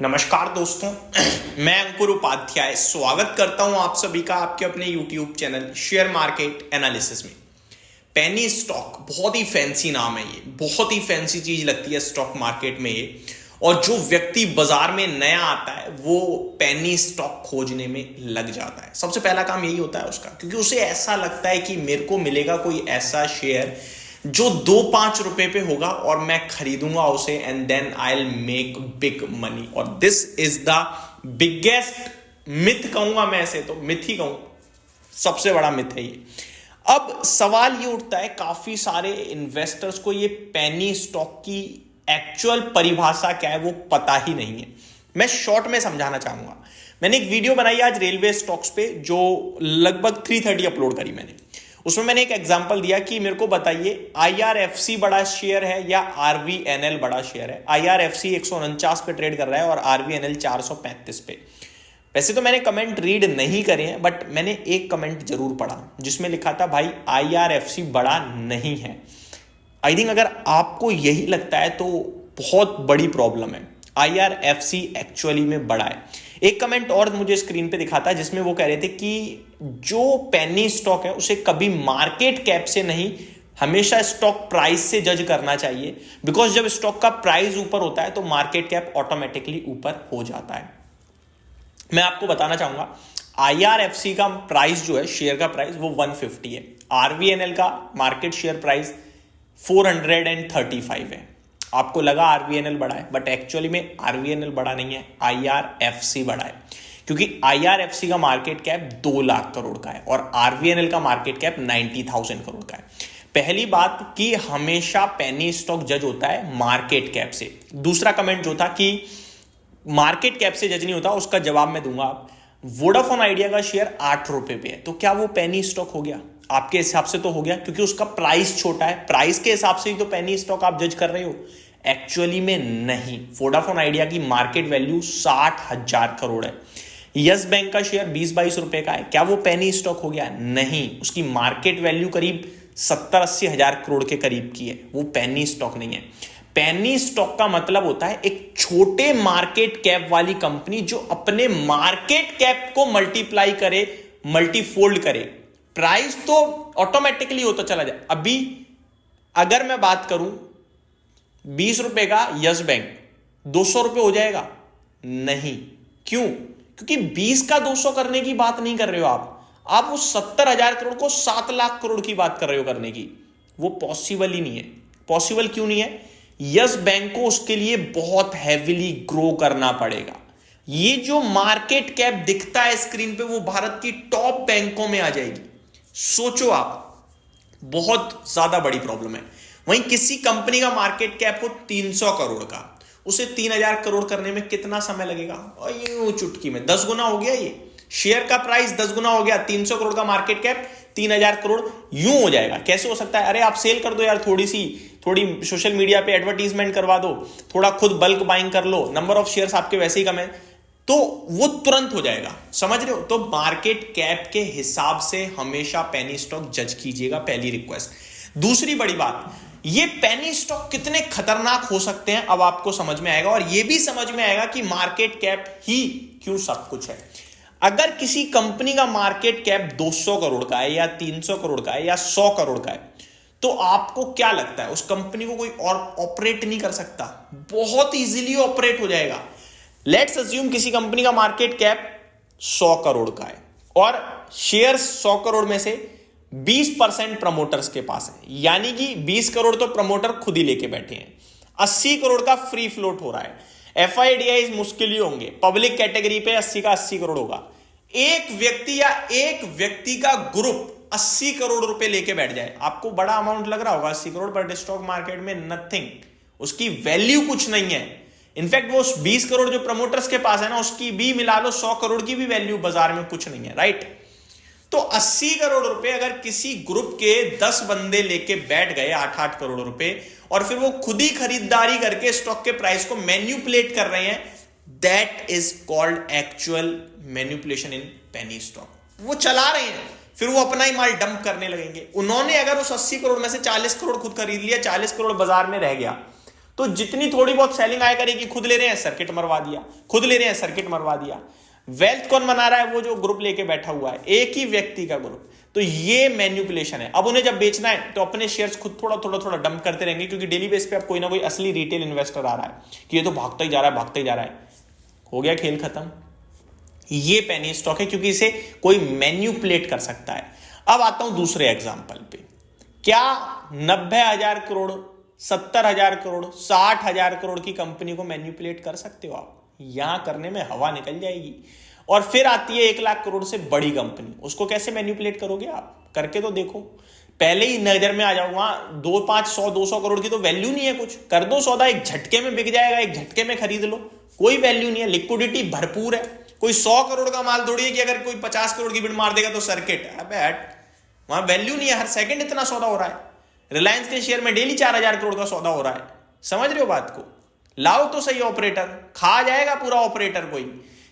नमस्कार दोस्तों, मैं अंकुर उपाध्याय स्वागत करता हूं आप सभी का आपके अपने YouTube channel share market analysis में। पेनी स्टॉक बहुत ही फैंसी नाम है, ये बहुत ही फैंसी चीज लगती है स्टॉक मार्केट में ये। और जो व्यक्ति बाजार में नया आता है वो पेनी स्टॉक खोजने में लग जाता है। सबसे पहला काम यही होता है उसका, क्योंकि उसे ऐसा लगता है कि मेरे को मिलेगा कोई ऐसा शेयर जो 2-5 रुपए पे होगा और मैं खरीदूंगा उसे and then I will make big money. और this is the biggest myth कहूंगा मैं, ऐसे तो मिथ ही कहूं, सबसे बड़ा मिथ है ये। अब सवाल ये उठता है, काफी सारे इन्वेस्टर्स को ये पेनी स्टॉक की एक्चुअल परिभाषा क्या है वो पता ही नहीं है। मैं शॉर्ट में समझाना चाहूंगा। मैंने एक वीडियो बनाई आज रेलवे स्टॉक्स पे, जो लगभग 3:30 अपलोड करी मैंने। उसमें मैंने एक एग्जांपल दिया कि मेरे को बताइए IRFC बड़ा शेयर है या RVNL बड़ा शेयर है। IRFC 149 पे ट्रेड कर रहा है और RVNL 435 पे। वैसे तो मैंने कमेंट रीड नहीं करे हैं, बट मैंने एक कमेंट जरूर पढ़ा जिसमें लिखा था भाई IRFC बड़ा नहीं है। आई थिंक अगर आपको यही लगता है तो बहुत बड़ी प्रॉब्लम है। IRFC एक्चुअली में बड़ा है। एक कमेंट और मुझे स्क्रीन पे दिखा था जिसमें वो कह रहे थे कि जो पेनी स्टॉक है उसे कभी मार्केट कैप से नहीं, हमेशा स्टॉक प्राइस से जज करना चाहिए। बिकॉज जब स्टॉक का प्राइस ऊपर होता है तो मार्केट कैप ऑटोमेटिकली ऊपर हो जाता है। मैं आपको बताना चाहूंगा, IRFC का प्राइस जो है, शेयर का प्राइस, वो 150 है। RVNL का मार्केट शेयर प्राइस 435 है। आपको लगा RVNL बड़ा है, बट एक्चुअली में RVNL बड़ा नहीं है, IRFC बड़ा है। क्योंकि IRFC का मार्केट कैप 2 लाख करोड़ का है और RVNL का मार्केट कैप 90,000 करोड़ का है। पहली बात कि हमेशा पेनी स्टॉक जज होता है मार्केट कैप से। दूसरा कमेंट जो था कि मार्केट कैप से जज नहीं होता, उसका जवाब मैं दूंगा। आप वोडाफोन आइडिया का शेयर 8 रुपए पे है, तो क्या वो पेनी स्टॉक हो गया? आपके हिसाब से तो हो गया, क्योंकि उसका प्राइस छोटा है। प्राइस के हिसाब से ही तो पेनी स्टॉक आप जज कर रहे हो। एक्चुअली में नहीं। वोडाफोन आइडिया की मार्केट वैल्यू 60,000 करोड़ है। यस बैंक का शेयर 20-22 रुपए का है, क्या वो पेनी स्टॉक हो गया? नहीं। उसकी मार्केट वैल्यू करीब 70-80 हजार करोड़ के करीब की है, वो पेनी स्टॉक नहीं है। पेनी स्टॉक का मतलब होता है एक छोटे मार्केट कैप वाली कंपनी जो अपने मार्केट कैप को मल्टीप्लाई करे, मल्टीफोल्ड करे। प्राइस तो ऑटोमेटिकली होता चला जाए। अभी अगर मैं बात करूं 20 रुपए का यस बैंक 200 रुपए हो जाएगा? नहीं। क्यों? क्योंकि 20 का 200 करने की बात नहीं कर रहे हो आप वो 70,000 करोड़ को 7 लाख करोड़ की बात कर रहे हो करने की। वो पॉसिबल ही नहीं है। पॉसिबल क्यों नहीं है? यस बैंक को उसके लिए बहुत हैविली ग्रो करना पड़ेगा। ये जो मार्केट कैप दिखता है स्क्रीन पे, वो भारत की टॉप बैंकों में आ जाएगी। सोचो आप, बहुत ज्यादा बड़ी प्रॉब्लम है। वहीं किसी कंपनी का मार्केट कैप हो 300 करोड़ का, उसे 3,000 करोड़ करने में कितना समय लगेगा? और यूं चुटकी में 10 गुना हो गया। ये शेयर का प्राइस 10 गुना हो गया। 300 करोड़ का मार्केट कैप, 3,000 करोड़ यूं हो जाएगा। कैसे हो सकता है? अरे आप सेल कर दो यार, थोड़ी सोशल मीडिया पे एडवर्टीजमेंट करवा दो, थोड़ा खुद बल्क बाइंग कर लो, नंबर ऑफ शेयर्स आपके वैसे ही कम है, तो वो तुरंत हो जाएगा। समझ रहे हो? तो मार्केट कैप के हिसाब से हमेशा पेनी स्टॉक जज कीजिएगा, पहली रिक्वेस्ट। दूसरी बड़ी बात, ये पेनी स्टॉक कितने खतरनाक हो सकते हैं अब आपको समझ में आएगा, और ये भी समझ में आएगा कि मार्केट कैप ही क्यों सब कुछ है। अगर किसी कंपनी का मार्केट कैप 200 करोड़ का है या 300 करोड़ का है या 100 करोड़ का है, तो आपको क्या लगता है उस कंपनी को कोई और ऑपरेट नहीं कर सकता? बहुत इजीली ऑपरेट हो जाएगा। लेट्स अज्यूम किसी कंपनी का मार्केट कैप 100 करोड़ का है और शेयर 100 करोड़ में से 20% प्रमोटर्स के पास है, यानी कि 20 करोड़ तो प्रमोटर खुद ही लेके बैठे हैं। 80 करोड़ का फ्री फ्लोट हो रहा है। FIDIs मुश्किल ही होंगे। पब्लिक कैटेगरी पे 80 का 80 करोड़ होगा। एक व्यक्ति या एक व्यक्ति का ग्रुप 80 करोड़ रुपए लेके बैठ जाए, आपको बड़ा अमाउंट लग रहा होगा 80 करोड़, पर स्टॉक मार्केट में नथिंग, उसकी वैल्यू कुछ नहीं है। इनफैक्ट वो 20 करोड़ जो प्रमोटर्स के पास है ना, उसकी भी मिला लो 100 करोड़ की भी वैल्यू बाजार में कुछ नहीं है, राइट? तो 80 करोड़ रुपए अगर किसी ग्रुप के 10 बंदे लेके बैठ गए, 8-8 करोड़ रुपए, और फिर वो खुद ही खरीदारी करके स्टॉक के प्राइस को मैन्युपुलेट कर रहे हैं, that is called actual manipulation in penny stock. वो चला रहे हैं, फिर वो अपना ही माल डंप करने लगेंगे। उन्होंने अगर उस 80 करोड़ में से 40 करोड़ खुद खरीद लिया, 40 करोड़ बाजार में रह गया, तो जितनी थोड़ी बहुत सेलिंग आया करेगी, खुद ले रहे हैं सर्किट मरवा दिया, खुद ले रहे हैं सर्किट मरवा दिया। वेल्थ कौन बना रहा है? वो जो ग्रुप लेके बैठा हुआ है, एक ही व्यक्ति का ग्रुप। तो ये मैन्युपुलेशन है। अब उन्हें जब बेचना है तो अपने शेयर्स खुद थोड़ा डंप करते रहेंगे, क्योंकि डेली बेस पे अब कोई ना कोई असली रिटेल इन्वेस्टर आ रहा है कि ये तो भागता ही जा रहा है, भागता ही जा रहा है। हो गया खेल खत्म। ये पेनी स्टॉक है, क्योंकि इसे कोई मैन्युपुलेट कर सकता है। अब आता हूं दूसरे एग्जांपल पे। क्या 90,000 करोड़, 70,000 करोड़, 60,000 करोड़ की कंपनी को मैन्युपुलेट कर सकते हो आप? यहां करने में हवा निकल जाएगी। और फिर आती है 1 लाख करोड़ से बड़ी कंपनी, उसको कैसे मैन्युपुलेट करोगे आप? करके तो देखो, पहले ही नजर में आ जाओ। वहां 2, 5, 100, 200 करोड़ की तो वैल्यू नहीं है कुछ। कर दो सौदा, एक झटके में बिक जाएगा, एक झटके में खरीद लो, कोई वैल्यू नहीं है, लिक्विडिटी भरपूर है। कोई 100 करोड़ का माल थोड़ी है कि अगर कोई 50 करोड़ की बिड मार देगा तो सर्किट, अबे हट, वहां वैल्यू नहीं है। हर सेकंड इतना सौदा हो रहा है। रिलायंस के शेयर में डेली 4,000 करोड़ का सौदा हो रहा है। समझ रहे हो बात को? लाओ तो सही ऑपरेटर, खा जाएगा पूरा ऑपरेटर। कोई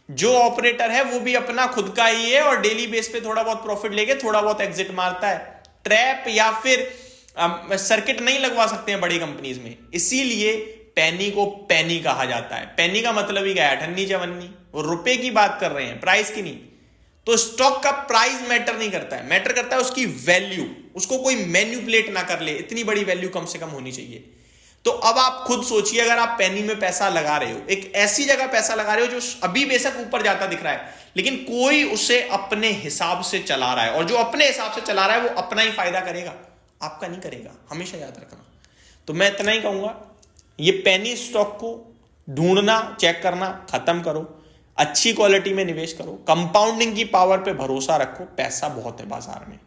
जो ऑपरेटर है वो भी अपना खुद का ही है और डेली बेस पे थोड़ा बहुत प्रॉफिट लेके थोड़ा बहुत एग्जिट मारता है। ट्रैप या फिर सर्किट नहीं लगवा सकते हैं बड़ी कंपनीज में, इसीलिए पेनी को पेनी कहा जाता है। पेनी का मतलब ही क्या है? अठन्नी चवन्नी। वो रुपए की बात कर रहे हैं, प्राइस की नहीं। तो स्टॉक का प्राइस मैटर नहीं करता है, मैटर करता है उसकी वैल्यू। उसको कोई मैन्युपुलेट ना कर ले, इतनी बड़ी वैल्यू कम से कम होनी चाहिए। तो अब आप खुद सोचिए, अगर आप पेनी में पैसा लगा रहे हो, एक ऐसी जगह पैसा लगा रहे हो जो अभी बेशक ऊपर जाता दिख रहा है, लेकिन कोई उसे अपने हिसाब से चला रहा है, और जो अपने हिसाब से चला रहा है वो अपना ही फायदा करेगा, आपका नहीं करेगा, हमेशा याद रखना। तो मैं इतना ही कहूंगा, ये पेनी स्टॉक को ढूंढना, चेक करना खत्म करो, अच्छी क्वालिटी में निवेश करो, कंपाउंडिंग की पावर पे भरोसा रखो। पैसा बहुत है बाजार में,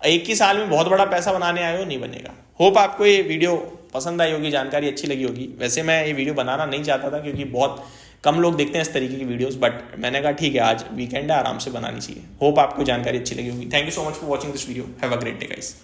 एक ही साल में बहुत बड़ा पैसा बनाने आए हो, नहीं बनेगा। होप आपको ये वीडियो पसंद आई होगी, जानकारी अच्छी लगी होगी। वैसे मैं ये वीडियो बनाना नहीं चाहता था, क्योंकि बहुत कम लोग देखते हैं इस तरीके की वीडियोस, बट मैंने कहा ठीक है, आज वीकेंड है, आराम से बनानी चाहिए। होप आपको जानकारी अच्छी लगी होगी। Thank you so much for watching this video. Have a great day guys.